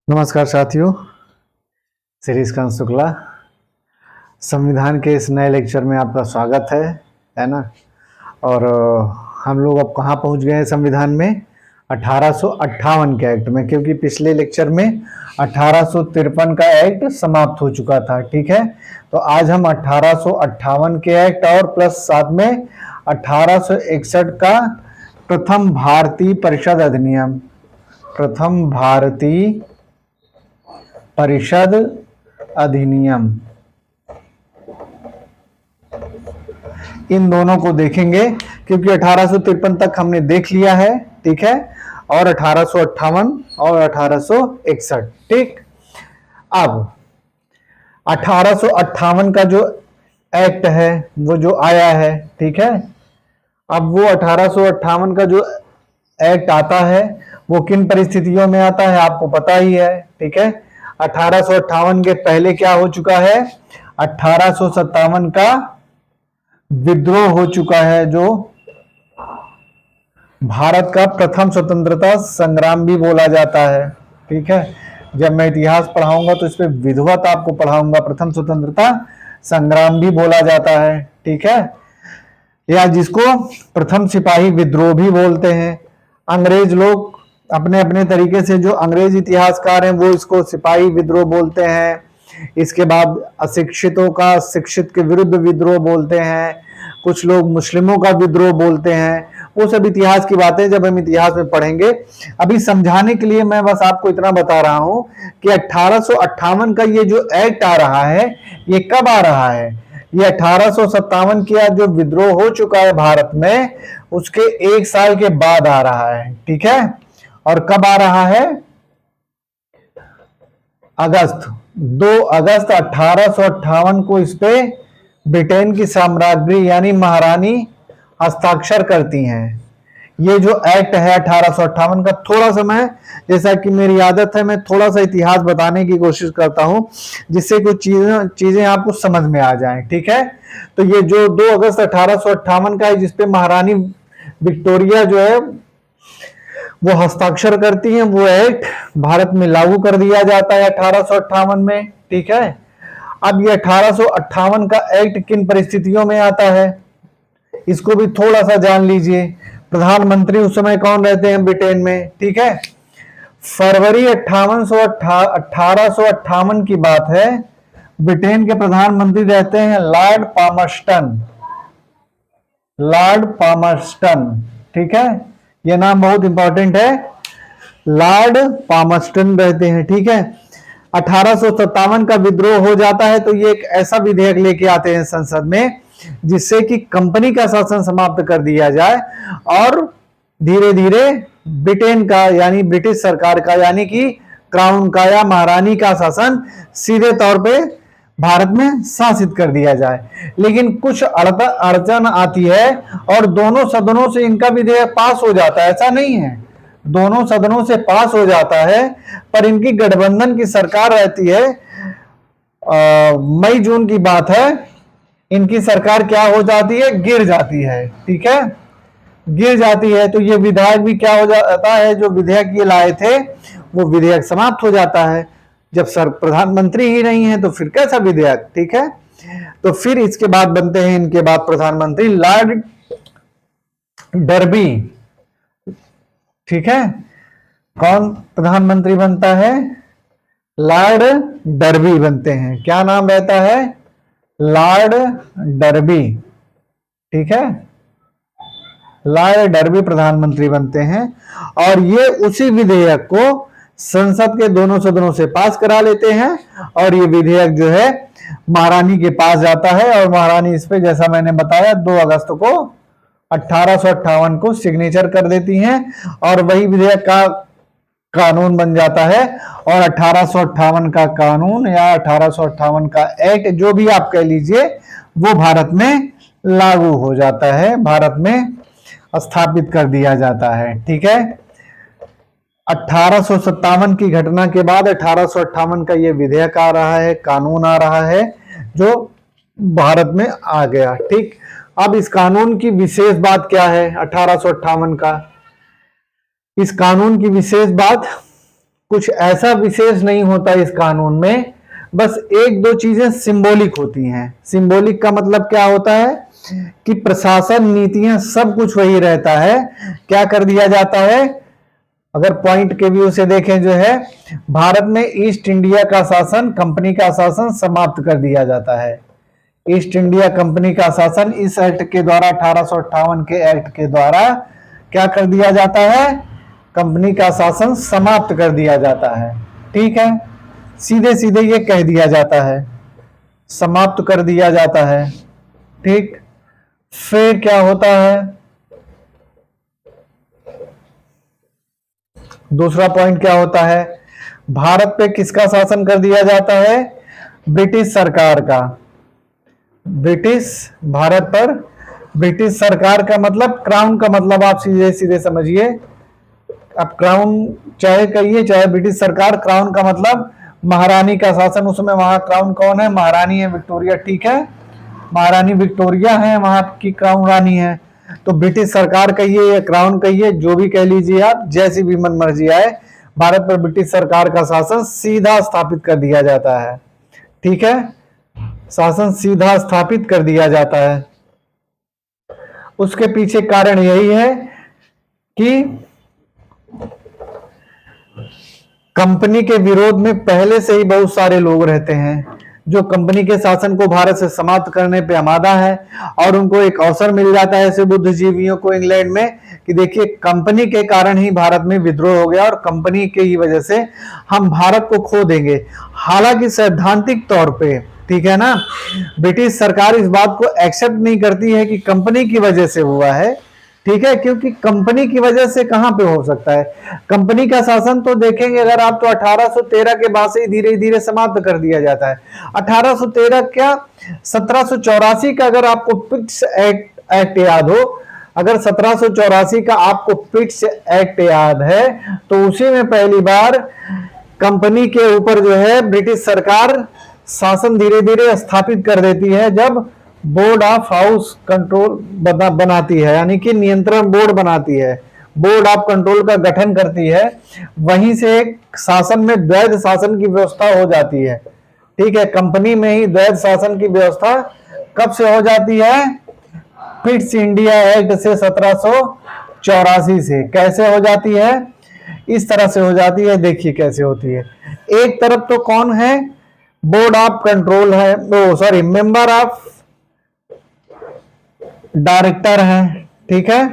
नमस्कार साथियों, श्रीकांत शुक्ला। संविधान के इस नए लेक्चर में आपका स्वागत है ना। और हम लोग अब कहाँ पहुँच गए हैं संविधान में? 1858 के एक्ट में, क्योंकि पिछले लेक्चर में 1853 का एक्ट समाप्त हो चुका था। ठीक है, तो आज हम 1858 के एक्ट और प्लस साथ में 1861 का प्रथम भारतीय परिषद अधिनियम, प्रथम भारतीय परिषद अधिनियम, इन दोनों को देखेंगे, क्योंकि 1853 तक हमने देख लिया है। ठीक है, और 1858 और 1861। ठीक, अब 1858 का जो एक्ट है वो जो आया है, ठीक है, अब वो 1858 का जो एक्ट आता है वो किन परिस्थितियों में आता है आपको पता ही है। ठीक है, 1858 के पहले क्या हो चुका है? 1857 का विद्रोह हो चुका है, जो भारत का प्रथम स्वतंत्रता संग्राम भी बोला जाता है। ठीक है, जब मैं इतिहास पढ़ाऊंगा तो इस पे विधिवत आपको पढ़ाऊंगा। प्रथम स्वतंत्रता संग्राम भी बोला जाता है। ठीक है, या जिसको प्रथम सिपाही विद्रोह भी बोलते हैं। अंग्रेज लोग अपने अपने तरीके से, जो अंग्रेज इतिहासकार हैं वो इसको सिपाही विद्रोह बोलते हैं। इसके बाद अशिक्षितों का शिक्षित के विरुद्ध विद्रोह बोलते हैं। कुछ लोग मुस्लिमों का विद्रोह बोलते हैं। वो सब इतिहास की बातें जब हम इतिहास में पढ़ेंगे। अभी समझाने के लिए मैं बस आपको इतना बता रहा हूं कि 1858 का ये जो एक्ट आ रहा है ये कब आ रहा है? ये 1857 का जो विद्रोह हो चुका है भारत में, उसके एक साल के बाद आ रहा है। ठीक है, और कब आ रहा है? अगस्त 2 अगस्त 1858 को इस पे ब्रिटेन की साम्राज्ञी यानी महारानी हस्ताक्षर करती हैं। ये जो एक्ट है 1858 का, थोड़ा सा मैं, जैसा कि मेरी आदत है, मैं थोड़ा सा इतिहास बताने की कोशिश करता हूं जिससे कुछ चीजें आपको समझ में आ जाएं। ठीक है, तो ये जो 2 अगस्त 1858 का है जिसपे महारानी विक्टोरिया जो है वो हस्ताक्षर करती हैं, वो एक्ट भारत में लागू कर दिया जाता है 1858 में। ठीक है, अब ये 1858 का एक्ट किन परिस्थितियों में आता है इसको भी थोड़ा सा जान लीजिए। प्रधानमंत्री उस समय कौन रहते हैं ब्रिटेन में? ठीक है, फरवरी 1858 की बात है। ब्रिटेन के प्रधानमंत्री रहते हैं लॉर्ड पामर्स्टन। लॉर्ड पामर्स्टन, ठीक है, यह नाम बहुत इंपॉर्टेंट है। लॉर्ड पामर्स्टन रहते हैं। ठीक है, 1857 का विद्रोह हो जाता है तो ये एक ऐसा विधेयक लेके आते हैं संसद में जिससे कि कंपनी का शासन समाप्त कर दिया जाए और धीरे धीरे ब्रिटेन का यानी ब्रिटिश सरकार का यानी कि क्राउन का या महारानी का शासन सीधे तौर पे भारत में शासित कर दिया जाए। लेकिन कुछ अड़चन आती है और दोनों सदनों से इनका विधेयक पास हो जाता है। ऐसा नहीं है, दोनों सदनों से पास हो जाता है, पर इनकी गठबंधन की सरकार रहती है। मई जून की बात है, इनकी सरकार क्या हो जाती है? गिर जाती है। ठीक है, गिर जाती है तो ये विधेयक भी क्या हो जाता है? जो विधेयक ये लाए थे वो विधेयक समाप्त हो जाता है। जब प्रधानमंत्री ही नहीं है तो फिर कैसा विधेयक? ठीक है, तो फिर इसके बाद बनते हैं इनके बाद प्रधानमंत्री लॉर्ड डर्बी। ठीक है, कौन प्रधानमंत्री बनता है? लॉर्ड डर्बी बनते हैं। क्या नाम रहता है? Lord derby. ठीक है, लॉर्ड डर्बी प्रधानमंत्री बनते हैं और ये उसी विधेयक को संसद के दोनों सदनों से पास करा लेते हैं और ये विधेयक जो है महारानी के पास जाता है और महारानी इस पे, जैसा मैंने बताया, 2 अगस्त को 1858 को सिग्नेचर कर देती हैं और वही विधेयक का कानून बन जाता है। और 1858 का कानून या 1858 का एक्ट, जो भी आप कह लीजिए, वो भारत में लागू हो जाता है, भारत में स्थापित कर दिया जाता है। ठीक है, 1857 की घटना के बाद 1858 का ये विधेयक आ रहा है, कानून आ रहा है जो भारत में आ गया। ठीक, अब इस कानून की विशेष बात क्या है 1858 का? इस कानून की विशेष बात कुछ ऐसा विशेष नहीं होता इस कानून में, बस एक दो चीजें सिंबॉलिक होती हैं। सिंबॉलिक का मतलब क्या होता है कि प्रशासन, नीतियां, सब कुछ वही रहता है। क्या कर दिया जाता है, अगर पॉइंट के व्यू से देखें जो है, भारत में ईस्ट इंडिया का शासन, कंपनी का शासन समाप्त कर दिया जाता है। ईस्ट इंडिया कंपनी का शासन इस एक्ट के द्वारा, 1858 के एक्ट के द्वारा क्या कर दिया जाता है, कंपनी का शासन समाप्त कर दिया जाता है। ठीक है, सीधे सीधे ये कह दिया जाता है, समाप्त कर दिया जाता है। ठीक, फिर क्या होता है, दूसरा पॉइंट क्या होता है, भारत पे किसका शासन कर दिया जाता है, ब्रिटिश सरकार का। ब्रिटिश, भारत पर ब्रिटिश सरकार का मतलब क्राउन का मतलब आप सीधे सीधे समझिए। अब क्राउन चाहे कहिए चाहे ब्रिटिश सरकार, क्राउन का मतलब महारानी का शासन। उसमें वहां क्राउन कौन है, महारानी है विक्टोरिया। ठीक है, महारानी विक्टोरिया है वहां की क्राउन रानी है। तो ब्रिटिश सरकार कहिए या क्राउन कहिए, जो भी कह लीजिए आप, जैसी भी मन मर्जी आए, भारत पर ब्रिटिश सरकार का शासन सीधा स्थापित कर दिया जाता है। ठीक है, शासन सीधा स्थापित कर दिया जाता है। उसके पीछे कारण यही है कि कंपनी के विरोध में पहले से ही बहुत सारे लोग रहते हैं जो कंपनी के शासन को भारत से समाप्त करने पे आमादा है, और उनको एक अवसर मिल जाता है ऐसे बुद्धिजीवियों को इंग्लैंड में कि देखिए कंपनी के कारण ही भारत में विद्रोह हो गया और कंपनी के ही वजह से हम भारत को खो देंगे। हालांकि सैद्धांतिक तौर पे, ठीक है ना, ब्रिटिश सरकार इस बात को एक्सेप्ट नहीं करती है कि कंपनी की वजह से हुआ है। ठीक है, क्योंकि कंपनी की वजह से कहां पे हो सकता है, कंपनी का शासन तो देखेंगे अगर आप तो 1813 के बाद से ही धीरे धीरे समाप्त कर दिया जाता है। 1813 क्या, 1784 का अगर आपको पिट्स एक्ट याद हो, अगर 1784 का आपको पिट्स एक्ट याद है तो उसी में पहली बार कंपनी के ऊपर जो है ब्रिटिश सरकार शासन धीरे धीरे स्थापित कर देती है, जब बोर्ड ऑफ हाउस कंट्रोल बनाती है, यानी कि नियंत्रण बोर्ड बनाती है, बोर्ड ऑफ कंट्रोल का गठन करती है। वहीं से एक शासन में द्वैध शासन की व्यवस्था हो जाती है। ठीक है, कंपनी में ही द्वैध शासन की व्यवस्था कब से हो जाती है, पिट्स इंडिया एक्ट से 1784 से। कैसे हो जाती है, इस तरह से हो जाती है। देखिए कैसे होती है, एक तरफ तो कौन है, बोर्ड ऑफ कंट्रोल है, सॉरी मेंबर ऑफ डायरेक्टर हैं। ठीक है,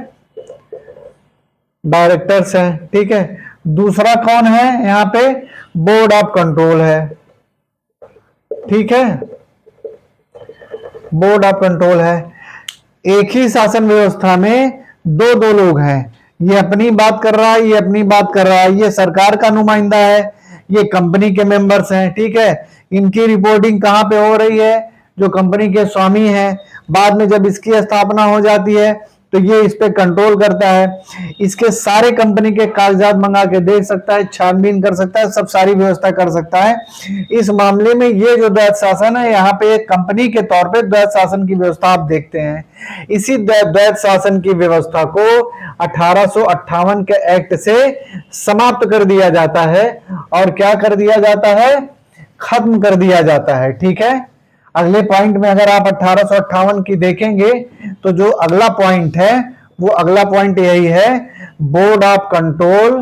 डायरेक्टर्स हैं। ठीक है, दूसरा कौन है, यहां पे बोर्ड ऑफ कंट्रोल है। ठीक है, बोर्ड ऑफ कंट्रोल है। एक ही शासन व्यवस्था में दो दो लोग हैं, ये अपनी बात कर रहा है, ये अपनी बात कर रहा है, ये सरकार का नुमाइंदा है, ये कंपनी के मेंबर्स हैं। ठीक है, इनकी रिपोर्टिंग कहां पे हो रही है, जो कंपनी के स्वामी हैं। बाद में जब इसकी स्थापना हो जाती है तो ये इस पे कंट्रोल करता है, इसके सारे कंपनी के कागजात मंगा के देख सकता है, छानबीन कर सकता है, सब सारी व्यवस्था कर सकता है। इस मामले में ये जो द्वैध शासन है, यहाँ पे एक कंपनी के तौर पे द्वैध शासन की व्यवस्था आप देखते हैं। इसी द्वैध शासन की व्यवस्था को 1858 के एक्ट से समाप्त कर दिया जाता है और क्या कर दिया जाता है, खत्म कर दिया जाता है। ठीक है, अगले पॉइंट में अगर आप 1858 की देखेंगे तो जो अगला पॉइंट है वो अगला पॉइंट यही है, बोर्ड ऑफ कंट्रोल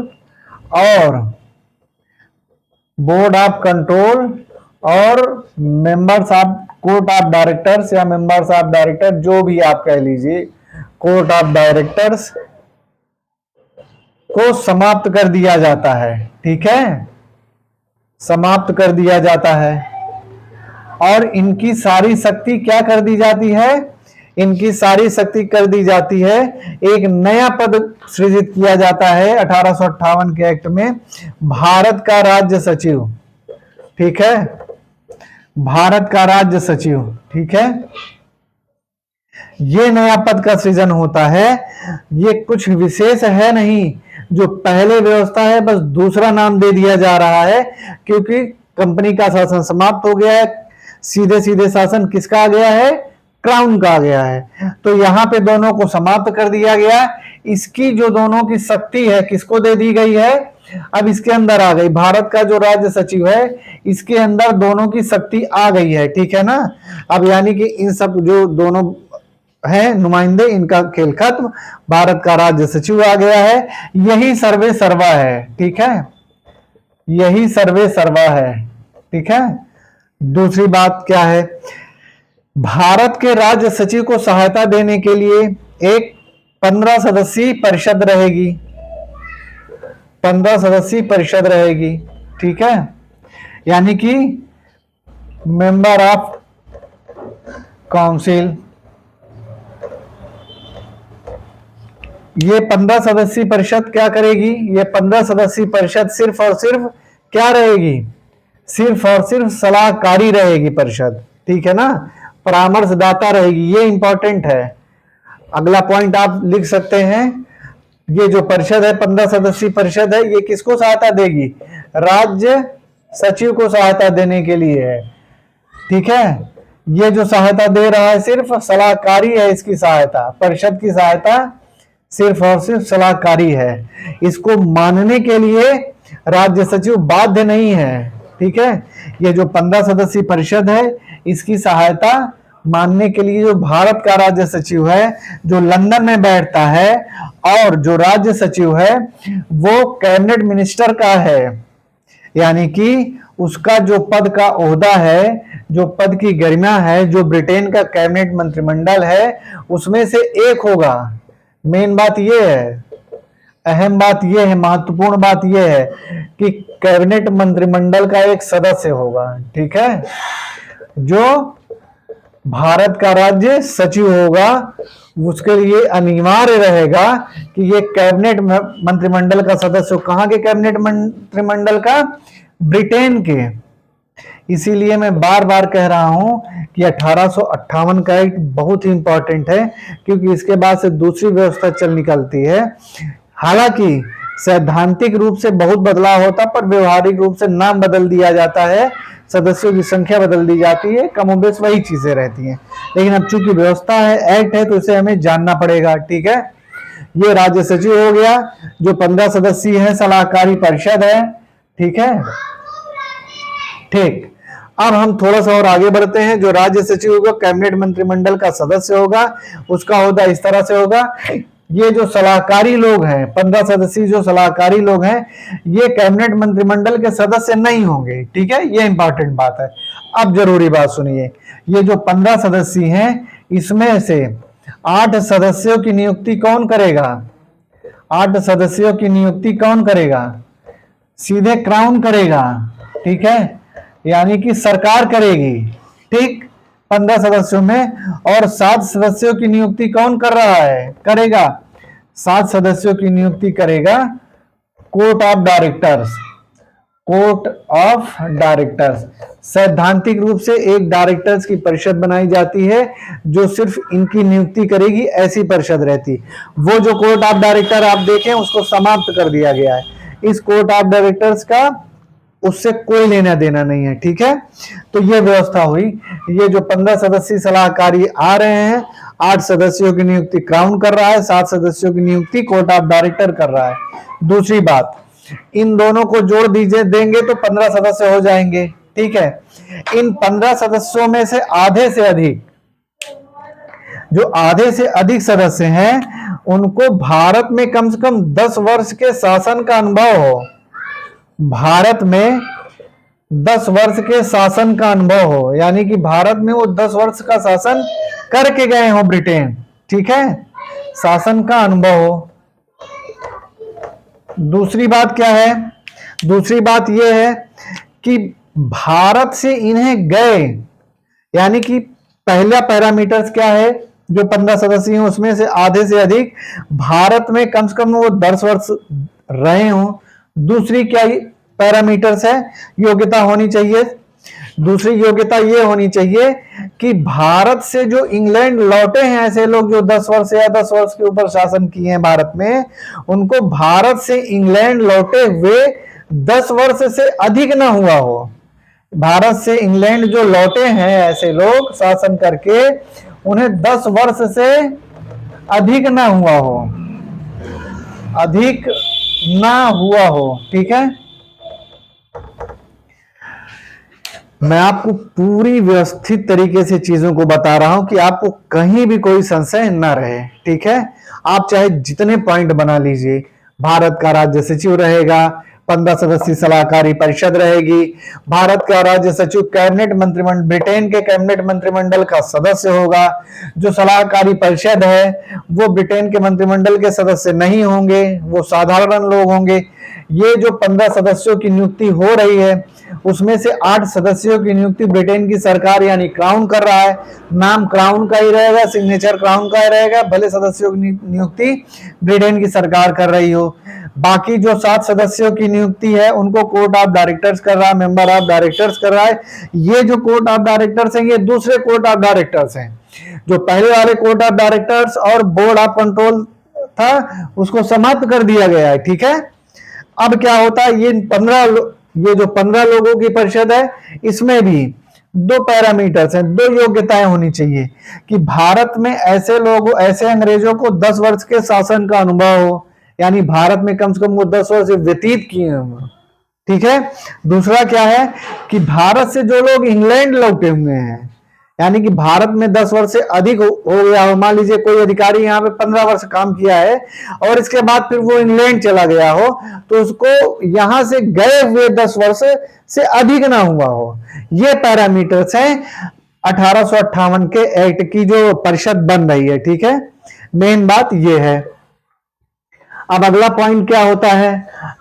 और members of court of directors या मेंबर्स ऑफ डायरेक्टर, जो भी आप कह लीजिए, कोर्ट ऑफ डायरेक्टर्स को समाप्त कर दिया जाता है। ठीक है, समाप्त कर दिया जाता है और इनकी सारी शक्ति क्या कर दी जाती है, इनकी सारी शक्ति कर दी जाती है, एक नया पद सृजित किया जाता है 1858 के एक्ट में, भारत का राज्य सचिव। ठीक है, भारत का राज्य सचिव। ठीक है, ये नया पद का सृजन होता है। ये कुछ विशेष है नहीं, जो पहले व्यवस्था है बस दूसरा नाम दे दिया जा रहा है, क्योंकि कंपनी का शासन समाप्त हो गया है, सीधे सीधे शासन किसका आ गया है, क्राउन का आ गया है। तो यहां पे दोनों को समाप्त कर दिया गया। इसकी जो दोनों की शक्ति है किसको दे दी गई है, अब इसके अंदर आ गई, भारत का जो राज्य सचिव है इसके अंदर दोनों की शक्ति आ गई है, ठीक है ना। अब यानी कि इन सब जो दोनों हैं नुमाइंदे, इनका खेल खत्म, भारत का राज्य सचिव आ गया है। यही सर्वे सर्वा है, ठीक है, यही सर्वे सर्वा है, ठीक है। दूसरी बात क्या है, भारत के राज्य सचिव को सहायता देने के लिए एक 15 सदस्यीय परिषद रहेगी, 15 सदस्यीय परिषद रहेगी, ठीक है। यानी कि मेंबर ऑफ काउंसिल, ये 15 सदस्यीय परिषद क्या करेगी, ये 15 सदस्यीय परिषद सिर्फ और सिर्फ क्या रहेगी, सिर्फ और सिर्फ सलाहकारी रहेगी परिषद, ठीक है ना, परामर्शदाता रहेगी। ये इंपॉर्टेंट है। अगला पॉइंट आप लिख सकते हैं, ये जो परिषद है 15 सदस्यीय परिषद है, ये किसको सहायता देगी, राज्य सचिव को सहायता देने के लिए है, ठीक है। ये जो सहायता दे रहा है सिर्फ सलाहकारी है, इसकी सहायता, परिषद की सहायता सिर्फ और सिर्फ सलाहकारी है। इसको मानने के लिए राज्य सचिव बाध्य नहीं है, ठीक है। ये जो 15 सदस्यीय परिषद है इसकी सहायता मानने के लिए जो भारत का राज्य सचिव है जो लंदन में बैठता है, और जो राज्य सचिव है वो कैबिनेट मिनिस्टर का है, यानी कि उसका जो पद का ओहदा है, जो पद की गरिमा है, जो ब्रिटेन का कैबिनेट मंत्रिमंडल है उसमें से एक होगा। मेन बात यह है, अहम बात यह है, महत्वपूर्ण बात यह है कि कैबिनेट मंत्रिमंडल का एक सदस्य होगा, ठीक है, जो भारत का राज्य सचिव होगा। उसके लिए अनिवार्य रहेगा कि ये कैबिनेट मंत्रिमंडल का सदस्य, कहां के कैबिनेट मंत्रिमंडल का, ब्रिटेन के। इसीलिए मैं बार बार कह रहा हूं कि 1858 का एक्ट बहुत ही इंपॉर्टेंट है, क्योंकि इसके बाद से दूसरी व्यवस्था चल निकलती है। हालांकि सैद्धांतिक रूप से बहुत बदलाव होता, पर व्यवहारिक रूप से नाम बदल दिया जाता है, सदस्यों की संख्या बदल दी जाती है, कमोबेश वही चीजें रहती हैं। लेकिन अब चूंकि व्यवस्था है, एक्ट है, तो इसे हमें जानना पड़ेगा, ठीक है। ये राज्य सचिव हो गया, जो 15 सदस्यीय है, सलाहकारी परिषद है, ठीक है, ठीक। अब हम थोड़ा सा और आगे बढ़ते हैं। जो राज्य सचिव होगा कैबिनेट मंत्रिमंडल का सदस्य होगा, उसका होगा इस तरह से होगा, ये जो सलाहकारी लोग हैं, 15 सदस्यीय जो सलाहकारी लोग हैं, ये कैबिनेट मंत्रिमंडल के सदस्य नहीं होंगे, ठीक है, ये इंपॉर्टेंट बात है। अब जरूरी बात सुनिए, ये जो 15 सदस्य हैं इसमें से 8 सदस्यों की नियुक्ति कौन करेगा, 8 सदस्यों की नियुक्ति कौन करेगा, सीधे क्राउन करेगा, ठीक है, यानी कि सरकार करेगी, ठीक, 15 सदस्यों में। और 7 सदस्यों की नियुक्ति कौन कर रहा है, करेगा, 7 सदस्यों की नियुक्ति करेगा court of directors, court of directors. सैद्धांतिक रूप से एक डायरेक्टर्स की परिषद बनाई जाती है जो सिर्फ इनकी नियुक्ति करेगी, ऐसी परिषद रहती। वो जो कोर्ट ऑफ डायरेक्टर आप देखें उसको समाप्त कर दिया गया है। इस कोर्ट ऑफ डायरेक्टर्स का उससे कोई लेना देना नहीं है, ठीक है। तो ये व्यवस्था हुई। ये जो 15 सदस्यीय सलाहकारी आ रहे हैं, 8 सदस्यों की नियुक्ति क्राउन कर रहा है, 7 सदस्यों की नियुक्ति कोर्ट ऑफ डायरेक्टर कर रहा है। दूसरी बात, इन दोनों को जोड़ दीजिए देंगे तो 15 सदस्य हो जाएंगे, ठीक है। इन 15 सदस्यों में से आधे से अधिक, जो आधे से अधिक सदस्य हैं उनको भारत में कम से कम 10 वर्ष के शासन का अनुभव हो, भारत में 10 वर्ष के शासन का अनुभव हो, यानी कि भारत में वो 10 वर्ष का शासन करके गए हो ब्रिटेन, ठीक है, शासन का अनुभव हो। दूसरी बात क्या है, दूसरी बात यह है कि भारत से इन्हें गए, यानी कि पहला पैरामीटर्स क्या है, जो 15 सदस्य हैं उसमें से आधे से अधिक भारत में कम से कम वो 10 वर्ष रहे हों। दूसरी क्या पैरामीटर्स है, योग्यता होनी चाहिए। दूसरी योग्यता ये होनी चाहिए कि भारत से जो इंग्लैंड लौटे हैं ऐसे लोग जो 10 वर्ष या 10 वर्ष के ऊपर शासन किए हैं भारत में, उनको भारत से इंग्लैंड लौटे हुए 10 वर्ष से अधिक ना हुआ हो। भारत से इंग्लैंड जो लौटे हैं ऐसे लोग शासन करके, उन्हें 10 वर्ष से अधिक ना हुआ हो, अधिक ना हुआ हो। ठीक है, मैं आपको पूरी व्यवस्थित तरीके से चीजों को बता रहा हूं कि आपको कहीं भी कोई संशय न रहे। ठीक है, आप चाहे जितने पॉइंट बना लीजिए। भारत का राज्य सचिव रहेगा, 15 सदस्यीय सलाहकारी परिषद रहेगी, भारत का राज्य सचिव कैबिनेट मंत्रिमंडल, ब्रिटेन के कैबिनेट मंत्रिमंडल का सदस्य होगा। जो सलाहकारी परिषद है वो ब्रिटेन के मंत्रिमंडल के सदस्य नहीं होंगे, वो साधारण लोग होंगे। ये जो 15 सदस्यों की नियुक्ति हो रही है उसमें से 8 सदस्यों की नियुक्ति ब्रिटेन की सरकार यानी क्राउन कर रहा है। नाम क्राउन का ही रहेगा, सिग्नेचर क्राउन का ही रहेगा, भले सदस्यों की नियुक्ति ब्रिटेन की सरकार कर रही हो। बाकी जो 7 सदस्यों की नियुक्ति है उनको कोर्ट ऑफ डायरेक्टर्स कर रहा है, मेंबर ऑफ डायरेक्टर्स कर रहा है। ये जो कोर्ट ऑफ डायरेक्टर्स हैं ये दूसरे कोर्ट ऑफ डायरेक्टर्स हैं। जो पहले वाले कोर्ट ऑफ डायरेक्टर्स और बोर्ड ऑफ कंट्रोल था उसको समाप्त कर दिया गया है। ठीक है, अब क्या होता है, ये जो 15 लोगों की परिषद है इसमें भी 2 पैरामीटर्स हैं, 2 योग्यताएं होनी चाहिए कि भारत में ऐसे लोगों, ऐसे अंग्रेजों को 10 वर्ष के शासन का अनुभव हो, यानी भारत में कम से कम वो 10 वर्ष व्यतीत किए हों। ठीक है, दूसरा क्या है कि भारत से जो लोग इंग्लैंड लौटे हुए हैं, यानी कि भारत में 10 वर्ष से अधिक हो गया हो। मान लीजिए कोई अधिकारी यहाँ पे 15 वर्ष काम किया है और इसके बाद फिर वो इंग्लैंड चला गया हो, तो उसको यहां से गए हुए 10 वर्ष से अधिक ना हुआ हो। ये पैरामीटर्स हैं 1858 के एक्ट की जो परिषद बन रही है। ठीक है, मेन बात ये है। अब अगला पॉइंट क्या होता है,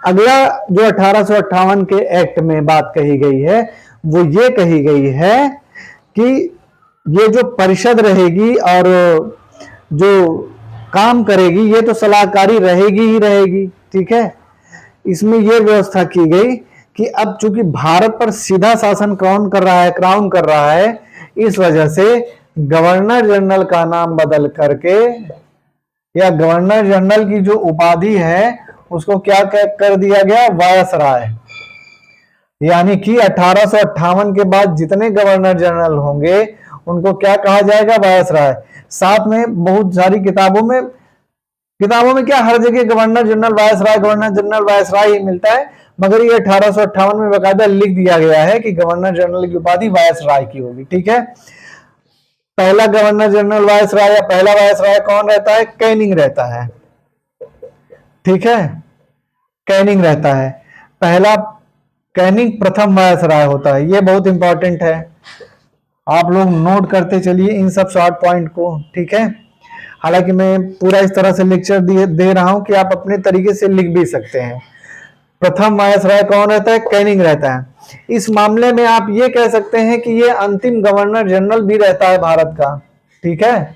अगला जो 1858 के एक्ट में बात कही गई है वो ये कही गई है कि ये जो परिषद रहेगी और जो काम करेगी ये तो सलाहकारी रहेगी ही रहेगी। ठीक है, इसमें यह व्यवस्था की गई कि अब चूंकि भारत पर सीधा शासन कौन कर रहा है, क्राउन कर रहा है, इस वजह से गवर्नर जनरल का नाम बदल करके या गवर्नर जनरल की जो उपाधि है उसको क्या कर दिया गया, वायसराय। यानी कि 1858 के बाद जितने गवर्नर जनरल होंगे उनको क्या कहा जाएगा, वायसराय। साथ में बहुत सारी किताबों में क्या हर जगह गवर्नर जनरल वायसराय ही मिलता है, मगर ये 1858 में बकायदा लिख दिया गया है कि गवर्नर जनरल की उपाधि वायसराय की होगी। ठीक है, पहला गवर्नर जनरल वायसराय या पहला वायसराय कौन रहता है, कैनिंग रहता है। ठीक है, कैनिंग रहता है, पहला कैनिंग प्रथम वायसराय होता है। ये बहुत इंपॉर्टेंट है, आप लोग नोट करते चलिए इन सब शॉर्ट पॉइंट को। ठीक है, हालांकि मैं पूरा इस तरह से लेक्चर दे रहा हूं कि आप अपने तरीके से लिख भी सकते हैं। प्रथम वायसराय कौन रहता है, कैनिंग रहता है। इस मामले में आप ये कह सकते हैं कि ये अंतिम गवर्नर जनरल भी रहता है भारत का। ठीक है,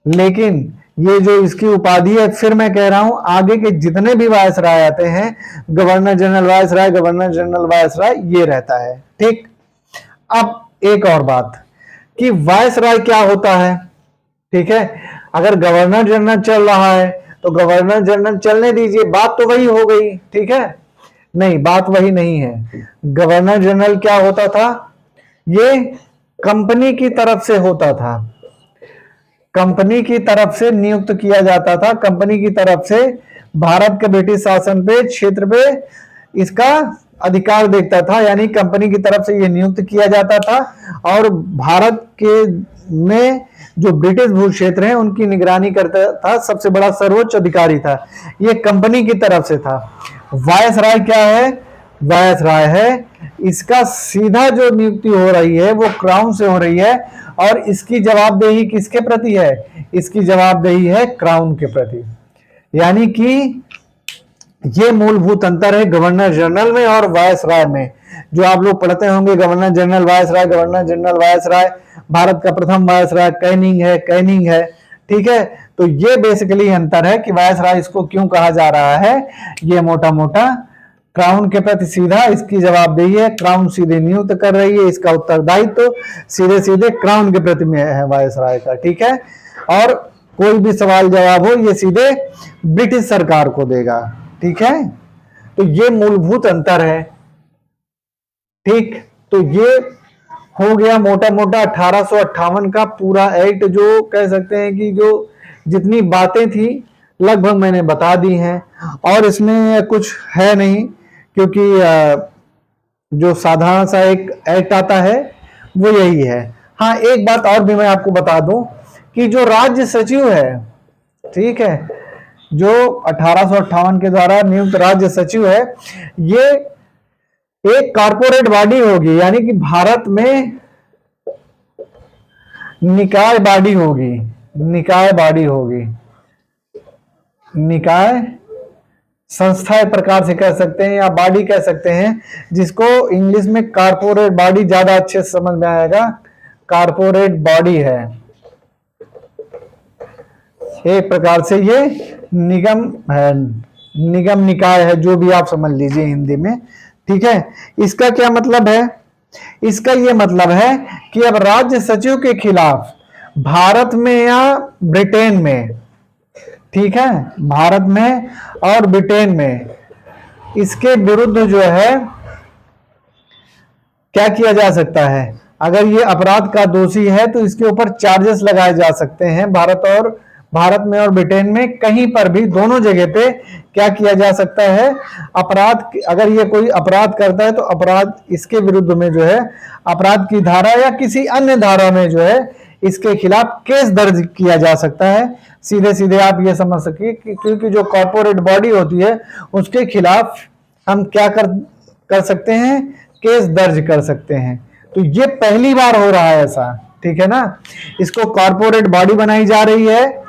लेकिन ये जो इसकी उपाधि है, फिर मैं कह रहा हूं आगे के जितने भी वायसराय आते हैं, governor general viceroy, governor general viceroy, ये रहता है। ठीक, अब एक और बात कि वायसराय क्या होता है। ठीक है, अगर गवर्नर जनरल चल रहा है तो गवर्नर जनरल चलने दीजिए, बात तो वही हो गई। ठीक है, नहीं, बात वही नहीं है। गवर्नर जनरल क्या होता था, ये कंपनी की तरफ से होता था, कंपनी की तरफ से नियुक्त किया जाता था, कंपनी की तरफ से भारत के ब्रिटिश शासन पे क्षेत्र पे इसका अधिकार देखता था, यानी कंपनी की तरफ से ये नियुक्त किया जाता था और भारत के में जो ब्रिटिश भू क्षेत्र हैं उनकी निगरानी करता था, सबसे बड़ा सर्वोच्च अधिकारी था, ये कंपनी की तरफ से था। वायसराय क्या है, वायसराय है, इसका सीधा जो नियुक्ति हो रही है वो क्राउन से हो रही है और इसकी जवाबदेही किसके प्रति है, इसकी जवाबदेही है क्राउन के प्रति। यानी कि ये मूलभूत अंतर है गवर्नर जनरल में और वायसराय में। जो आप लोग पढ़ते होंगे governor general viceroy, governor general viceroy, Bharat का प्रथम वायसराय कैनिंग है, कैनिंग है। ठीक है, तो ये बेसिकली अंतर है कि वायसराय इसको क्यों कहा जा रहा है। ये मोटा मोटा क्राउन के प्रति सीधा इसकी जवाबदेही है, क्राउन सीधे नियुक्त कर रही है, इसका उत्तरदायित्व तो सीधे सीधे क्राउन के प्रति में है वायसराय का। ठीक है, और कोई भी सवाल जवाब हो ये सीधे ब्रिटिश सरकार को देगा। ठीक है, तो ये मूलभूत अंतर है। ठीक, तो ये हो गया मोटा मोटा 1858 का पूरा एक्ट, जो कह सकते हैं कि जो जितनी बातें थी लगभग मैंने बता दी हैं। और इसमें कुछ है नहीं, क्योंकि जो साधारण सा एक एक्ट आता है वो यही है। हाँ, एक बात और भी मैं आपको बता दूं कि जो राज्य सचिव है, ठीक है, जो 1858 के द्वारा नियुक्त राज्य सचिव है, ये एक कॉर्पोरेट बॉडी होगी, यानी कि भारत में निकाय बॉडी होगी, निकाय बॉडी होगी, निकाय संस्था एक प्रकार से कह सकते हैं या बॉडी कह सकते हैं, जिसको इंग्लिश में कॉर्पोरेट बॉडी ज्यादा अच्छे से समझ में आएगा। कॉर्पोरेट बॉडी है, एक प्रकार से ये निगम है, निगम निकाय है, जो भी आप समझ लीजिए हिंदी में, ठीक है। इसका क्या मतलब है? इसका ये मतलब है कि अब राज्य सचिव के खिलाफ भारत में या ब्रिटेन में, ठीक है, भारत में और ब्रिटेन में, इसके विरुद्ध जो है क्या किया जा सकता है? अगर ये अपराध का दोषी है तो इसके ऊपर चार्जेस लगाए जा सकते हैं। भारत में और ब्रिटेन में कहीं पर भी, दोनों जगह पे क्या किया जा सकता है? अपराध, अगर ये कोई अपराध करता है तो अपराध, इसके विरुद्ध में जो है अपराध की धारा या किसी अन्य धारा में जो है इसके खिलाफ केस दर्ज किया जा सकता है। सीधे सीधे आप ये समझ सकिए कि क्योंकि जो कॉर्पोरेट बॉडी होती है उसके खिलाफ हम क्या कर सकते हैं? केस दर्ज कर सकते हैं। तो ये पहली बार हो रहा है ऐसा, ठीक है ना। इसको कॉर्पोरेट बॉडी बनाई जा रही है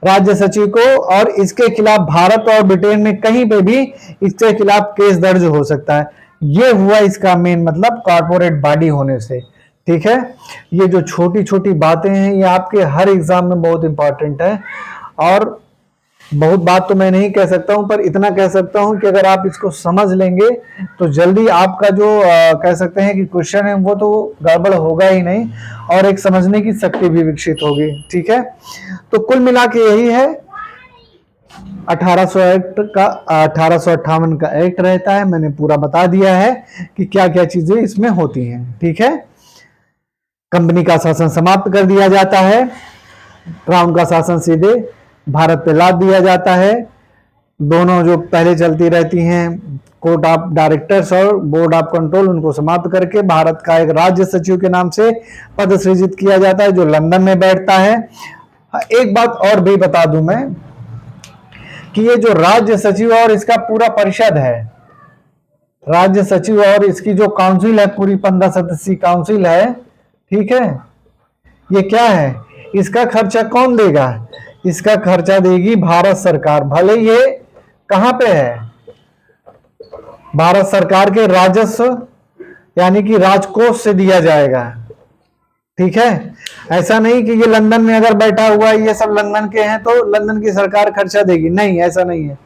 राज्य सचिव को, और इसके खिलाफ भारत और ब्रिटेन में कहीं पे भी इसके खिलाफ केस दर्ज हो सकता है। ये हुआ इसका मेन मतलब कॉर्पोरेट बॉडी होने से, ठीक है। ये जो छोटी छोटी बातें हैं ये आपके हर एग्जाम में बहुत इंपॉर्टेंट है, और बहुत बात तो मैं नहीं कह सकता हूं, पर इतना कह सकता हूं कि अगर आप इसको समझ लेंगे तो जल्दी आपका जो कह सकते हैं कि क्वेश्चन है वो तो गड़बड़ होगा ही नहीं, और एक समझने की शक्ति भी विकसित होगी, ठीक है। तो कुल मिला के यही है 1800 एक्ट का, 1858 का एक्ट रहता है। मैंने पूरा बता दिया है कि क्या क्या चीजें इसमें होती हैं, ठीक है। कंपनी का शासन समाप्त कर दिया जाता है, क्राउन का शासन सीधे भारत पे लाद दिया जाता है। दोनों जो पहले चलती रहती हैं कोर्ट ऑफ डायरेक्टर्स और बोर्ड ऑफ कंट्रोल, उनको समाप्त करके भारत का एक राज्य सचिव के नाम से पद सृजित किया जाता है जो लंदन में बैठता है। एक बात और भी बता दूं मैं कि ये जो राज्य सचिव और इसका पूरा परिषद है, राज्य सचिव और इसकी जो काउंसिल है, पूरी 15 सदस्यीय काउंसिल है, ठीक है, ये क्या है? इसका खर्चा कौन देगा? इसका खर्चा देगी भारत सरकार। भले ये कहां पे है? भारत सरकार के राजस्व यानी कि राजकोष से दिया जाएगा, ठीक है। ऐसा नहीं कि ये लंदन में अगर बैठा हुआ है, ये सब लंदन के हैं तो लंदन की सरकार खर्चा देगी, नहीं, ऐसा नहीं है।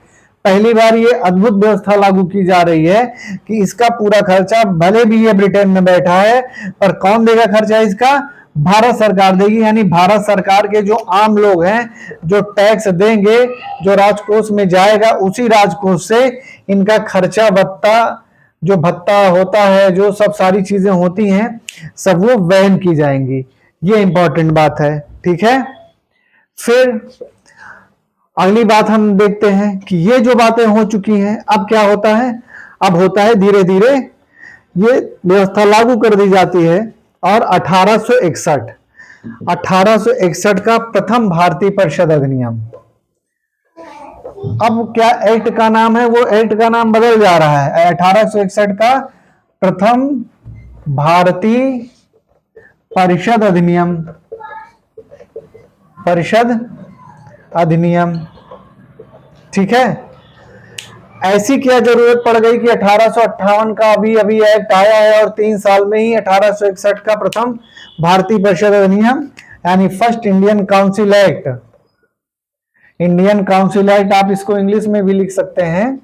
पहली बार ये अद्भुत व्यवस्था लागू की जा रही है कि इसका पूरा खर्चा, भले भी ये ब्रिटेन में बैठा है, पर कौन देगा खर्चा इसका? भारत सरकार देगी। यानी भारत सरकार के जो आम लोग हैं जो टैक्स देंगे, जो राजकोष में जाएगा, उसी राजकोष से इनका खर्चा भत्ता, जो भत्ता होता है, जो सब सारी चीजें होती हैं, सब वो वहन की जाएंगी। ये इंपॉर्टेंट बात है, ठीक है। फिर अगली बात हम देखते हैं कि ये जो बातें हो चुकी हैं, अब क्या होता है? अब होता है धीरे धीरे ये व्यवस्था लागू कर दी जाती है, और 1861 का प्रथम भारतीय परिषद अधिनियम, अब क्या एक्ट का नाम है? वो एक्ट का नाम बदल जा रहा है। 1861 का प्रथम भारतीय परिषद अधिनियम, परिषद अधिनियम, ठीक है। ऐसी क्या जरूरत पड़ गई कि 1858 का अभी एक्ट आया है और 3 साल में ही 1861 का प्रथम भारतीय परिषद अधिनियम यानी first Indian council act, Indian council act आप इसको इंग्लिश में भी लिख सकते हैं,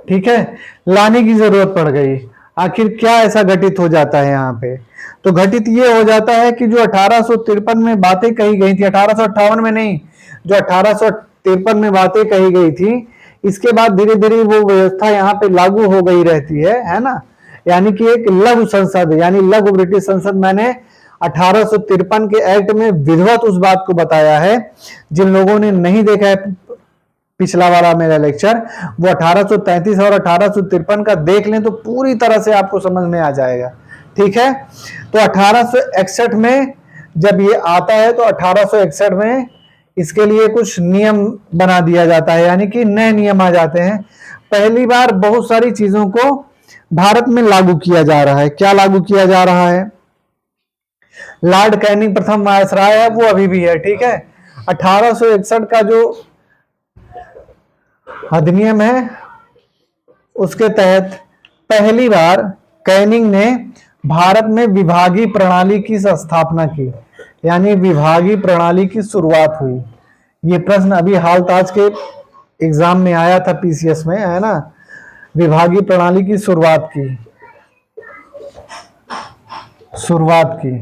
ठीक है, लाने की जरूरत पड़ गई। आखिर क्या ऐसा घटित हो जाता है यहाँ पे? तो घटित ये हो जाता है कि जो 1853 में बातें कही गई थी, 1858 में नहीं, जो 1853 में बातें कही गई थी, इसके बाद धीरे धीरे वो व्यवस्था यहाँ पे लागू हो गई रहती है ना। यानी कि एक लघु संसद, यानी लघु ब्रिटिश संसद, मैंने 1853 के एक्ट में विधिवत उस बात को बताया है। जिन लोगों ने नहीं देखा है पिछला वाला मेरा लेक्चर, वो 1833 और 1853 का देख लें तो पूरी तरह से आपको समझ में आ जाएगा। ठीक है, तो 1861 में जब ये आता है तो 1861 में इसके लिए कुछ नियम बना दिया जाता है, यानी कि नए नियम आ जाते हैं। पहली बार बहुत सारी चीजों को भारत में लागू किया जा रहा है। क्या लागू किया जा रहा है? लॉर्ड कैनिंग प्रथम वायसराय है, वो अभी भी है। ठीक है, 1861 का जो अधिनियम है उसके तहत पहली बार कैनिंग ने भारत में विभागीय प्रणाली की स्थापना की, यानी विभागीय प्रणाली की शुरुआत हुई। ये प्रश्न अभी हाल ताज के एग्जाम में आया था, पीसीएस में, है ना। विभागीय प्रणाली की शुरुआत की,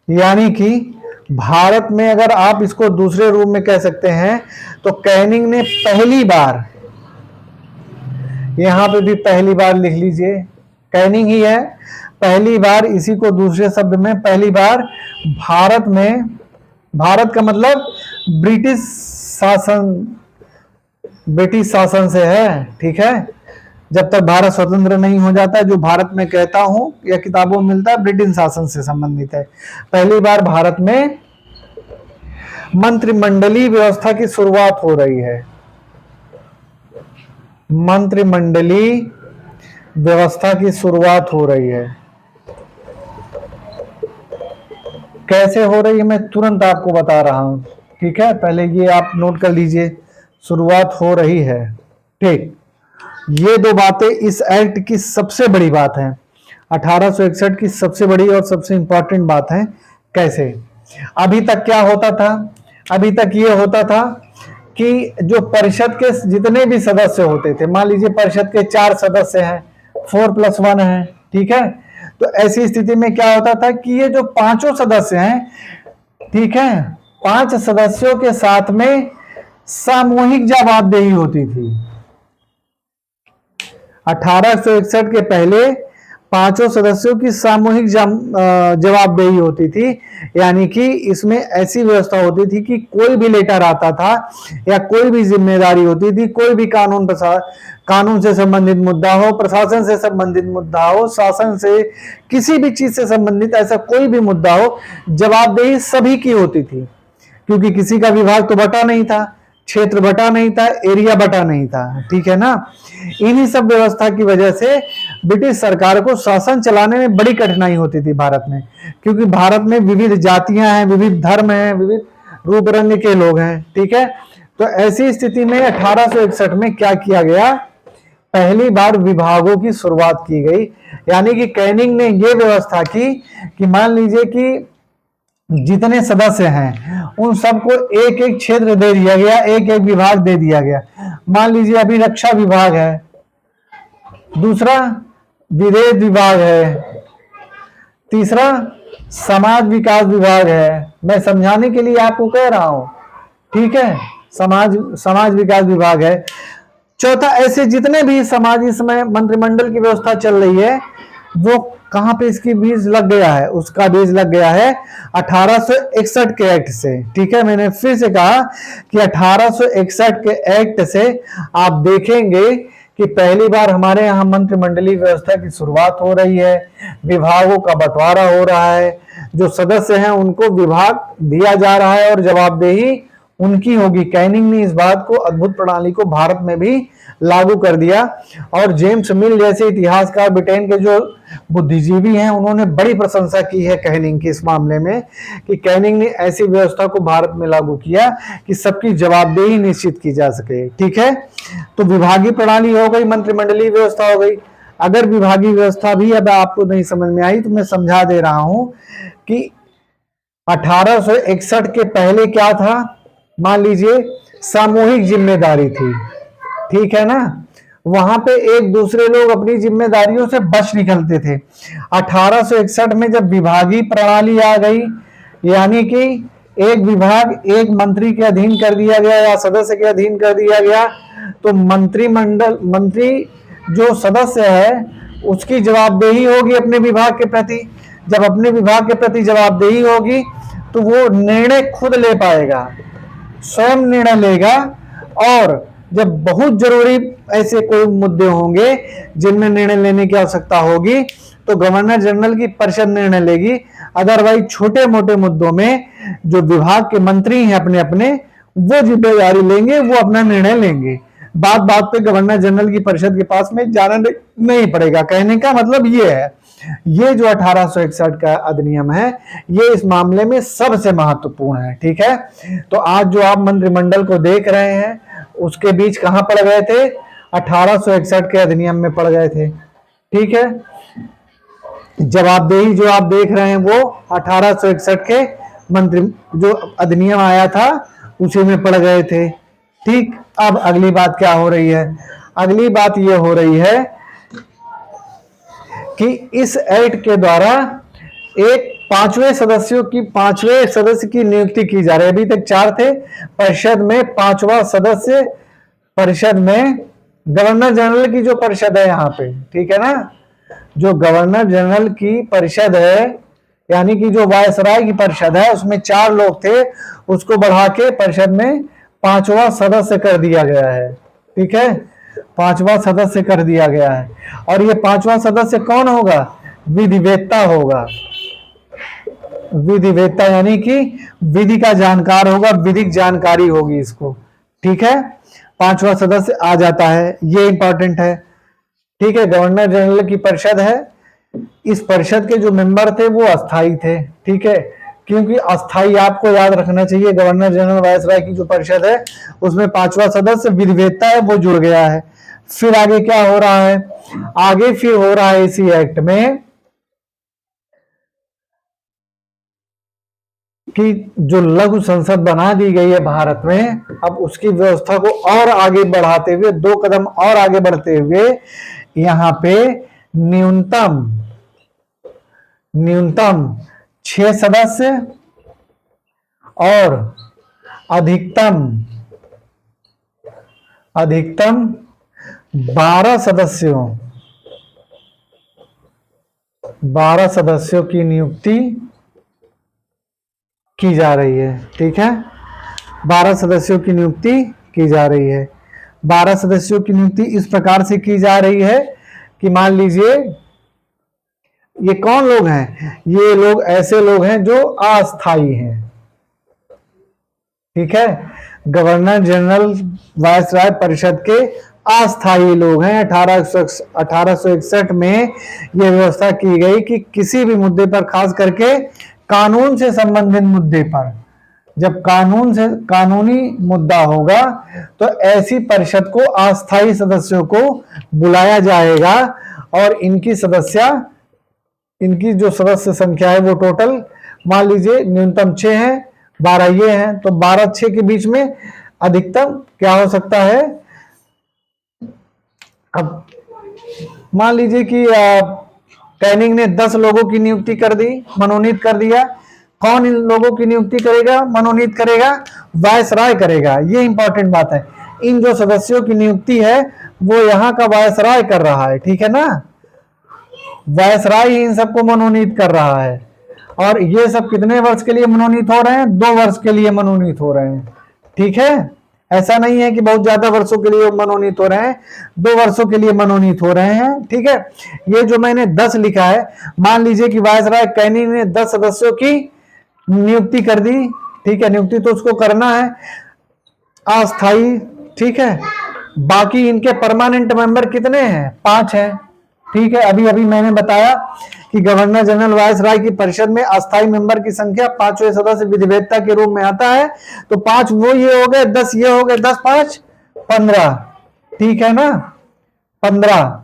यानी कि भारत में, अगर आप इसको दूसरे रूप में कह सकते हैं, तो कैनिंग ने पहली बार, यहां पे भी पहली बार लिख लीजिए, कैनिंग ही है, पहली बार, इसी को दूसरे शब्द में पहली बार भारत में, भारत का मतलब ब्रिटिश शासन से है। ठीक है, जब तक भारत स्वतंत्र नहीं हो जाता, जो भारत में कहता हूं या किताबों में मिलता है, ब्रिटिश शासन से संबंधित है। पहली बार भारत में मंत्रिमंडलीय व्यवस्था की शुरुआत हो रही है। मंत्रिमंडलीय व्यवस्था की शुरुआत हो रही है। कैसे हो रही है मैं तुरंत आपको बता रहा हूं। ठीक है, पहले ये आप नोट कर लीजिए, शुरुआत हो रही है। ठीक, ये दो बातें इस एक्ट की सबसे बड़ी बात है, 1861 की सबसे बड़ी और सबसे इंपॉर्टेंट बात है। कैसे? अभी तक क्या होता था? अभी तक ये होता था कि जो परिषद के जितने भी सदस्य होते थे, मान लीजिए परिषद के 4 सदस्य हैं, 4+1 है। ठीक है, तो ऐसी स्थिति में क्या होता था कि ये जो 5 सदस्य हैं, ठीक है, 5 सदस्यों के साथ में सामूहिक जवाबदेही होती थी। 1861 के पहले 5 सदस्यों की सामूहिक जवाबदेही होती थी, यानी कि इसमें ऐसी व्यवस्था होती थी कि कोई भी लेटर आता था या कोई भी जिम्मेदारी होती थी, कोई भी कानून से संबंधित मुद्दा हो, प्रशासन से संबंधित मुद्दा हो, शासन से किसी भी चीज से संबंधित ऐसा कोई भी मुद्दा हो, जवाबदेही सभी की होती थी, क्योंकि किसी का विभाग तो बटा नहीं था, क्षेत्र बटा नहीं था, एरिया बटा नहीं था। ठीक है ना। इन्हीं सब व्यवस्था की वजह से ब्रिटिश सरकार को शासन चलाने में बड़ी कठिनाई होती थी भारत में, क्योंकि भारत में विविध जातियां हैं, विविध धर्म हैं, विविध रूप रंग के लोग हैं। ठीक है, तो ऐसी स्थिति में 1861 में क्या किया गया? पहली बार विभागों की शुरुआत की गई, यानी कि कैनिंग ने यह व्यवस्था की कि मान लीजिए कि जितने सदस्य हैं उन सबको एक एक क्षेत्र दे दिया गया, एक एक विभाग दे दिया गया। मान लीजिए अभी रक्षा विभाग है, दूसरा विदेश विभाग है, तीसरा समाज विकास विभाग है। मैं समझाने के लिए आपको कह रहा हूं। ठीक है, समाज विकास विभाग है। चौथा, ऐसे जितने भी समाज, इसमें मंत्रिमंडल की व्यवस्था चल रही है, वो कहां पे इसकी बीज लग गया है? उसका बीज लग गया है 1861 के एक्ट से। ठीक है, मैंने फिर से कहा कि 1861 के एक्ट से आप देखेंगे कि पहली बार हमारे यहाँ मंत्रिमंडलीय व्यवस्था की शुरुआत हो रही है, विभागों का बंटवारा हो रहा है, जो सदस्य हैं उनको विभाग दिया जा रहा है और जवाबदेही उनकी होगी। कैनिंग ने इस बात को, अद्भुत प्रणाली को भारत में भी लागू कर दिया। और जेम्स मिल जैसे इतिहासकार, ब्रिटेन के जो बुद्धिजीवी हैं, उन्होंने बड़ी प्रशंसा की है कैनिंग की इस मामले में, कि कैनिंग ने ऐसी व्यवस्था को भारत में लागू किया कि सबकी जवाबदेही निश्चित की जा सके। ठीक है, तो विभागीय प्रणाली हो गई, मंत्रिमंडलीय व्यवस्था हो गई। अगर विभागीय व्यवस्था भी अब आपको नहीं समझ में आई तो मैं समझा दे रहा हूं कि 1861 के पहले क्या था? मान लीजिए सामूहिक जिम्मेदारी थी। ठीक है ना, वहां पे एक दूसरे लोग अपनी जिम्मेदारियों से बच निकलते थे। 1861 में जब विभागीय प्रणाली आ गई, यानी कि एक विभाग एक मंत्री के अधीन कर दिया गया या सदस्य के अधीन कर दिया गया, तो मंत्री जो सदस्य है उसकी जवाबदेही होगी अपने विभाग के प्रति। जब अपने विभाग के प्रति जवाबदेही होगी तो वो निर्णय खुद ले पाएगा, स्वयं निर्णय लेगा और जब बहुत जरूरी ऐसे कोई मुद्दे होंगे जिनमें निर्णय लेने की आवश्यकता होगी तो गवर्नर जनरल की परिषद निर्णय लेगी। अदरवाइज छोटे मोटे मुद्दों में जो विभाग के मंत्री हैं अपने अपने वो जिम्मेदारी लेंगे, वो अपना निर्णय लेंगे। बात बात पे गवर्नर जनरल की परिषद के पास में जाना नहीं पड़ेगा। कहने का मतलब ये है, ये जो 1861 का अधिनियम है ये इस मामले में सबसे महत्वपूर्ण है। ठीक है, तो आज जो आप मंत्रिमंडल को देख रहे हैं उसके बीच कहां पड़ गए थे? 1861 के अधिनियम में पड़ गए थे। ठीक है, जवाबदेही जो आप देख रहे हैं वो 1861 के मंत्री जो अधिनियम आया था उसी में पड़ गए थे। ठीक, अब अगली बात क्या हो रही है? अगली बात ये हो रही है कि इस एक्ट के द्वारा एक पांचवें सदस्य की नियुक्ति की जा रही है। अभी तक 4 थे, परिषद में 5वां सदस्य, परिषद में गवर्नर जनरल की जो परिषद है यहाँ पे, ठीक है ना, जो गवर्नर जनरल की परिषद है यानी कि जो वायसराय की परिषद है उसमें 4 लोग थे, उसको बढ़ा के परिषद में 5वां सदस्य कर दिया गया है। ठीक है, 5वां सदस्य कर दिया गया है। और ये 5वां सदस्य कौन होगा? विधिवेत्ता होगा। विधिवेत्ता यानी कि विधि का जानकार होगा, विधिक जानकारी होगी इसको। ठीक है, 5वां सदस्य आ जाता है, ये इंपॉर्टेंट है। ठीक है, गवर्नर जनरल की परिषद है, इस परिषद के जो मेंबर थे वो अस्थाई थे। ठीक है, क्योंकि अस्थाई आपको याद रखना चाहिए, गवर्नर जनरल वायसराय की जो परिषद है उसमें 5वां सदस्य विधिवेत्ता है, वो जुड़ गया है। फिर आगे क्या हो रहा है? आगे फिर हो रहा है इसी एक्ट में कि जो लघु संसद बना दी गई है भारत में, अब उसकी व्यवस्था को और आगे बढ़ाते हुए 2 कदम और आगे बढ़ते हुए यहां पे न्यूनतम 6 सदस्य और अधिकतम 12 सदस्यों की नियुक्ति की जा रही है। ठीक है, 12 सदस्यों की नियुक्ति की जा रही है। 12 सदस्यों की नियुक्ति इस प्रकार से की जा रही है कि मान लीजिए ये कौन लोग हैं? ये लोग ऐसे लोग हैं जो अस्थायी हैं। ठीक है, गवर्नर जनरल वायसराय परिषद के अस्थायी लोग हैं। 1861 में यह व्यवस्था की गई कि किसी भी मुद्दे पर, खास करके कानून से संबंधित मुद्दे पर, जब कानूनी मुद्दा होगा तो ऐसी परिषद को अस्थायी सदस्यों को बुलाया जाएगा और इनकी जो सदस्य संख्या है वो टोटल मान लीजिए न्यूनतम 6 है, 12 ये हैं, तो 12-6 के बीच में अधिकतम क्या हो सकता है? अब मान लीजिए कि कैनिंग ने 10 लोगों की नियुक्ति कर दी, मनोनीत कर दिया। कौन इन लोगों की नियुक्ति करेगा, मनोनीत करेगा? वायसराय करेगा। ये इंपॉर्टेंट बात है, इन जो सदस्यों की नियुक्ति है वो यहाँ का वायसराय कर रहा है। ठीक है ना, वायसराय ही इन सबको मनोनीत कर रहा है। और ये सब कितने वर्ष के लिए मनोनीत हो रहे हैं? 2 वर्ष के लिए मनोनीत हो रहे हैं। ठीक है, ऐसा नहीं है कि बहुत ज्यादा वर्षों के लिए मनोनीत हो रहे हैं, 2 वर्षों के लिए मनोनीत हो रहे हैं। ठीक है, ये जो मैंने 10 लिखा है, मान लीजिए कि वायसराय कैनिंग ने 10 सदस्यों की नियुक्ति कर दी। ठीक है, नियुक्ति तो उसको करना है, अस्थाई। ठीक है, बाकी इनके परमानेंट मेंबर कितने हैं? 5 हैं। ठीक है, अभी मैंने बताया कि गवर्नर जनरल वायसराय की परिषद में अस्थायी मेंबर की संख्या 5वें सदस्य विधिवेत्ता के रूप में आता है। तो 5 वो ये हो गए, 10 ये हो गए, 10 5 15। ठीक है ना, 15।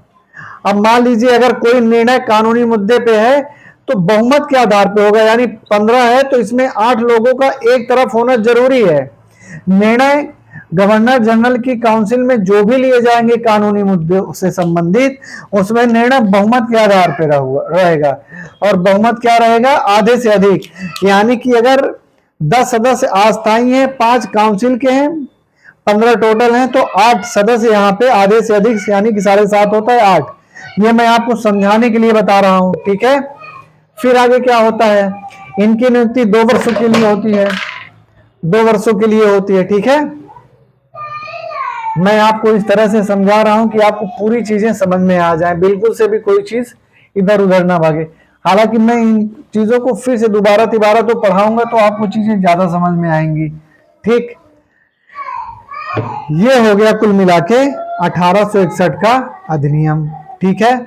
अब मान लीजिए अगर कोई निर्णय कानूनी मुद्दे पे है तो बहुमत के आधार पे होगा, यानी 15 है तो इसमें 8 लोगों का एक तरफ होना जरूरी है। निर्णय गवर्नर जनरल की काउंसिल में जो भी लिए जाएंगे कानूनी मुद्दे से संबंधित, उसमें निर्णय बहुमत के आधार पर रहेगा। और बहुमत क्या रहेगा? आधे से अधिक। यानी कि अगर 10 सदस्य अस्थायी हैं, 5 काउंसिल के हैं, 15 टोटल हैं, तो 8 सदस्य यहाँ पे आधे से अधिक यानी कि 7.5 होता है 8। ये मैं आपको समझाने के लिए बता रहा हूं। ठीक है, फिर आगे क्या होता है? इनकी नियुक्ति 2 वर्षों के लिए होती है, 2 वर्षों के लिए होती है। ठीक है, मैं आपको इस तरह से समझा रहा हूं कि आपको पूरी चीजें समझ में आ जाए, बिल्कुल से भी कोई चीज इधर उधर ना भागे। हालांकि मैं इन चीजों को फिर से दोबारा तिबारा तो पढ़ाऊंगा तो आपको चीजें ज्यादा समझ में आएंगी। ठीक, ये हो गया कुल मिला के 1861 का अधिनियम। ठीक है,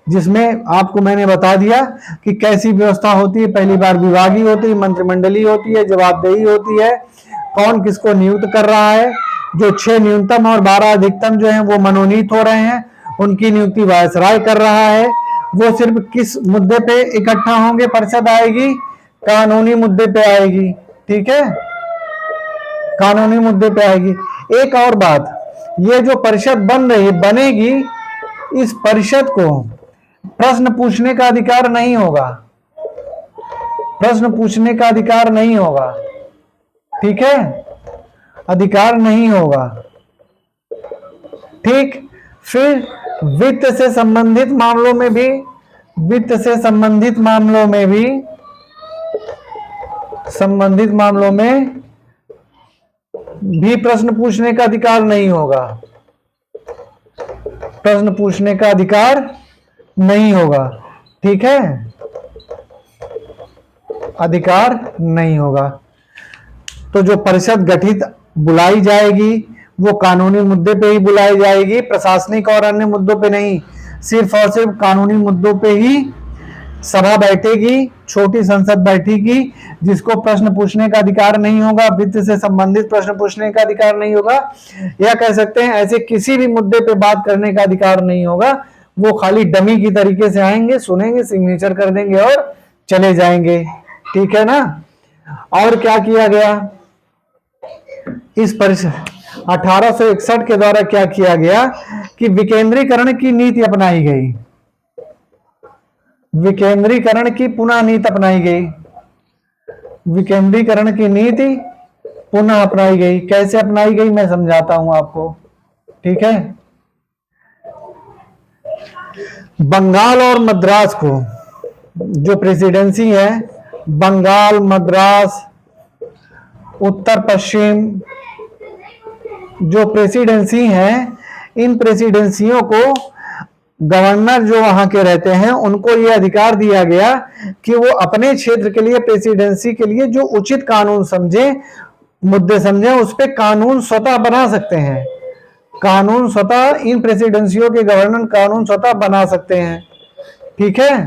जिसमें आपको मैंने बता दिया कि कैसी व्यवस्था होती है। पहली बार विभागीय होती है, मंत्रिमंडलीय होती है, जवाबदेही होती है, कौन किसको नियुक्त कर रहा है, जो 6 न्यूनतम और 12 अधिकतम जो है वो मनोनीत हो रहे हैं, उनकी नियुक्ति वायसराय कर रहा है। वो सिर्फ किस मुद्दे पे इकट्ठा होंगे, परिषद आएगी, कानूनी मुद्दे पे आएगी। ठीक है, कानूनी मुद्दे पे आएगी। एक और बात, ये जो परिषद बन रही बनेगी, इस परिषद को प्रश्न पूछने का अधिकार नहीं होगा, प्रश्न पूछने का अधिकार नहीं होगा। ठीक है, अधिकार नहीं होगा। ठीक, फिर वित्त से संबंधित मामलों में भी, वित्त से संबंधित मामलों में भी, संबंधित मामलों में भी प्रश्न पूछने का अधिकार नहीं होगा, प्रश्न पूछने का अधिकार नहीं होगा। ठीक है, अधिकार नहीं होगा। तो जो परिषद गठित बुलाई जाएगी वो कानूनी मुद्दे पे ही बुलाई जाएगी, प्रशासनिक और अन्य मुद्दों पे नहीं। सिर्फ और सिर्फ कानूनी मुद्दों पे ही सभा बैठेगी, छोटी संसद बैठेगी, जिसको प्रश्न पूछने का अधिकार नहीं होगा, वित्त से संबंधित प्रश्न पूछने का अधिकार नहीं होगा, या कह सकते हैं ऐसे किसी भी मुद्दे पे बात करने का अधिकार नहीं होगा। वो खाली डमी की तरीके से आएंगे, सुनेंगे, सिग्नेचर कर देंगे और चले जाएंगे। ठीक है ना। और क्या किया गया इस परिषद 1861 के द्वारा, क्या किया गया कि विकेंद्रीकरण की नीति अपनाई गई, विकेंद्रीकरण की पुनः नीति अपनाई गई, विकेंद्रीकरण की नीति पुनः अपनाई गई। कैसे अपनाई गई मैं समझाता हूं आपको। ठीक है, बंगाल और मद्रास को, जो प्रेसिडेंसी है, बंगाल, मद्रास, उत्तर पश्चिम जो प्रेसिडेंसी हैं, इन प्रेसिडेंसियों को गवर्नर जो वहां के रहते हैं उनको यह अधिकार दिया गया कि वो अपने क्षेत्र के लिए, प्रेसिडेंसी के लिए जो उचित कानून समझे, मुद्दे समझे, उस पर कानून स्वतः बना सकते हैं। कानून स्वतः, इन प्रेसिडेंसियों के गवर्नर कानून स्वतः बना सकते हैं। ठीक है,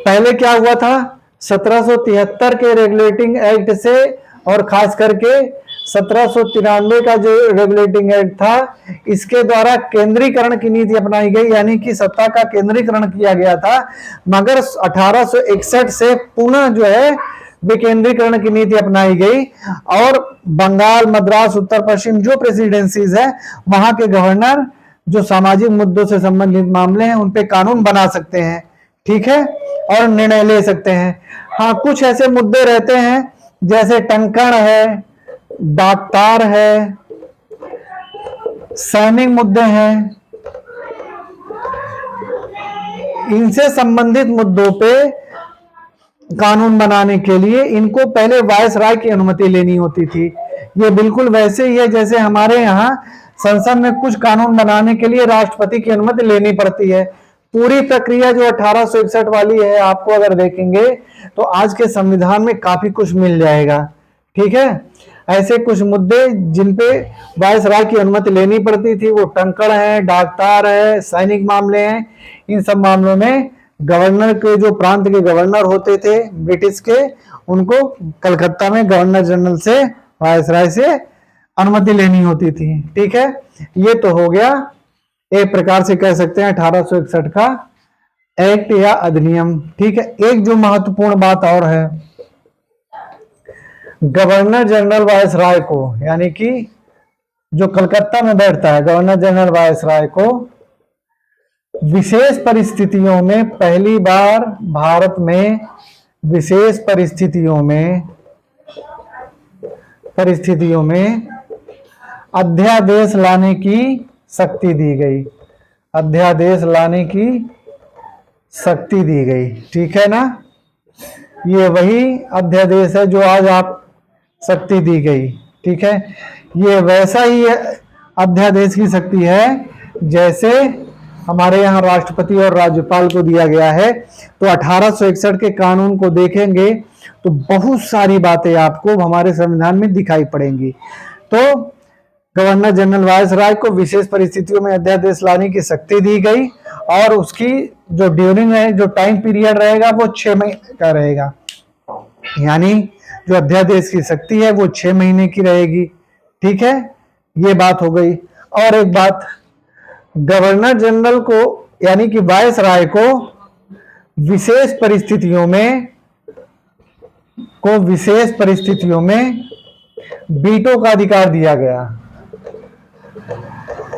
पहले क्या हुआ था, 1773 के रेगुलेटिंग एक्ट से और खास करके 1793 का जो रेगुलेटिंग एक्ट था, इसके द्वारा केंद्रीकरण की नीति अपनाई गई, यानी कि सत्ता का केंद्रीकरण किया गया था। मगर 1861 से पुनः जो है विकेंद्रीकरण की नीति अपनाई गई और बंगाल, मद्रास, उत्तर पश्चिम जो प्रेसिडेंसीज है, वहां के गवर्नर जो सामाजिक मुद्दों से संबंधित मामले हैं उन पे कानून बना सकते हैं। ठीक है, और निर्णय ले सकते हैं। हाँ, कुछ ऐसे मुद्दे रहते हैं जैसे टंकण है, डाकतार है, सैनिक मुद्दे हैं, इनसे संबंधित मुद्दों पे कानून बनाने के लिए इनको पहले वायसराय की अनुमति लेनी होती थी। ये बिल्कुल वैसे ही है जैसे हमारे यहाँ संसद में कुछ कानून बनाने के लिए राष्ट्रपति की अनुमति लेनी पड़ती है। पूरी प्रक्रिया जो 1861 वाली है, आपको अगर देखेंगे तो आज के संविधान में काफी कुछ मिल जाएगा। ठीक है, ऐसे कुछ मुद्दे जिन पे वायसराय की अनुमति लेनी पड़ती थी, वो टंकण है, डाकतार है, सैनिक मामले हैं। इन सब मामलों में गवर्नर के, जो प्रांत के गवर्नर होते थे ब्रिटिश के, उनको कलकत्ता में गवर्नर जनरल से, वायसराय से अनुमति लेनी होती थी। ठीक है, ये तो हो गया एक प्रकार से कह सकते हैं 1861 का एक्ट या अधिनियम। ठीक है, एक जो महत्वपूर्ण बात और है, गवर्नर जनरल वायसराय को, यानी कि जो कलकत्ता में बैठता है, गवर्नर जनरल वायसराय को विशेष परिस्थितियों में, पहली बार भारत में विशेष परिस्थितियों में अध्यादेश लाने की शक्ति दी गई, अध्यादेश लाने की शक्ति दी गई। ठीक है ना, ये वही अध्यादेश है जो आज आप शक्ति दी गई। ठीक है, ये वैसा ही अध्यादेश की शक्ति है जैसे हमारे यहाँ राष्ट्रपति और राज्यपाल को दिया गया है। तो 1861 के कानून को देखेंगे तो बहुत सारी बातें आपको हमारे संविधान में दिखाई पड़ेंगी। तो गवर्नर जनरल वायसराय को विशेष परिस्थितियों में अध्यादेश लाने की शक्ति दी गई और उसकी जो ड्यूरिंग है, जो टाइम पीरियड रहेगा वो 6 महीने का रहेगा, यानी जो अध्यादेश की शक्ति है वो 6 महीने की रहेगी। ठीक है, ये बात हो गई। और एक बात, गवर्नर जनरल को यानी कि वायसराय को विशेष परिस्थितियों में वीटो का अधिकार दिया गया।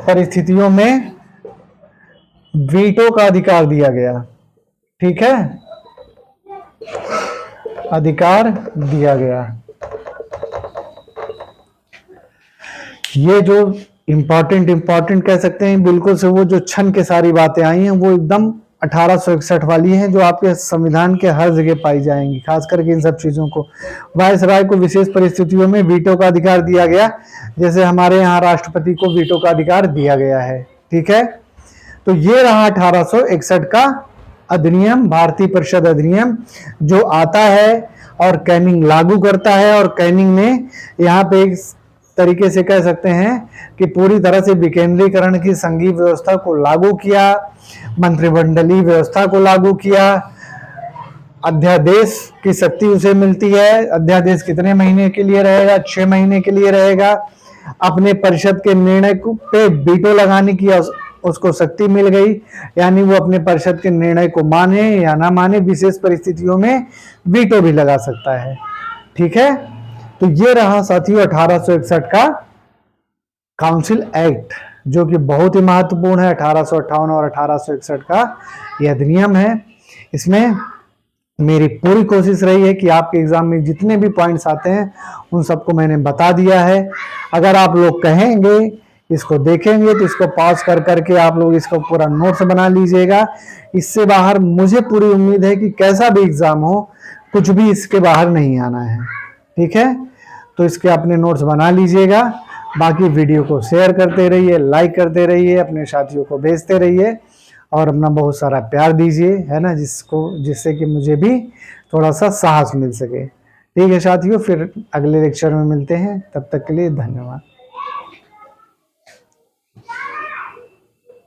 परिस्थितियों में वीटो का अधिकार दिया गया। ठीक है, अधिकार दिया गया। ये जो इंपॉर्टेंट कह सकते हैं बिल्कुल से, वो जो क्षण के सारी बातें आई हैं वो एकदम 1861 वाली हैं, जो आपके संविधान के हर जगह पाई जाएंगी, खास करके इन सब चीजों को। वायसराय को विशेष परिस्थितियों में वीटो का अधिकार दिया गया, जैसे हमारे यहाँ राष्ट्रपति को वीटो का अधिकार दिया गया है। ठीक है, तो ये रहा 1861 का अधिनियम, भारतीय परिषद अधिनियम, जो आता है और कैनिंग लागू करता है। और कैनिंग ने यहाँ पे एक तरीके से कह सकते हैं कि पूरी तरह से विकेंद्रीकरण की संघीय व्यवस्था को लागू किया, मंत्रिमंडलीय व्यवस्था को लागू किया। अध्यादेश की शक्ति उसे मिलती है। अध्यादेश कितने महीने के लिए रहेगा? 6 महीने के लिए रहेगा। अपने परिषद के निर्णय पे वीटो लगाने की उसको शक्ति मिल गई, यानी वो अपने परिषद के निर्णय को माने या ना माने, विशेष परिस्थितियों में वीटो भी लगा सकता है। ठीक है, तो ये रहा साथियों 1861 का काउंसिल एक्ट, जो कि बहुत ही महत्वपूर्ण है। 1858 और 1861 का यह अधिनियम है। इसमें मेरी पूरी कोशिश रही है कि आपके एग्जाम में जितने भी पॉइंट्स आते हैं उन सबको मैंने बता दिया है। अगर आप लोग कहेंगे, इसको देखेंगे, तो इसको पॉज कर करके आप लोग इसको पूरा नोट्स बना लीजिएगा। इससे बाहर मुझे पूरी उम्मीद है कि कैसा भी एग्जाम हो, कुछ भी इसके बाहर नहीं आना है। ठीक है, तो इसके अपने नोट्स बना लीजिएगा। बाकी वीडियो को शेयर करते रहिए, लाइक करते रहिए, अपने साथियों को भेजते रहिए और अपना बहुत सारा प्यार दीजिए, है ना, जिससे कि मुझे भी थोड़ा सा साहस मिल सके। ठीक है साथियों, फिर अगले लेक्चर में मिलते हैं। तब तक के लिए धन्यवाद।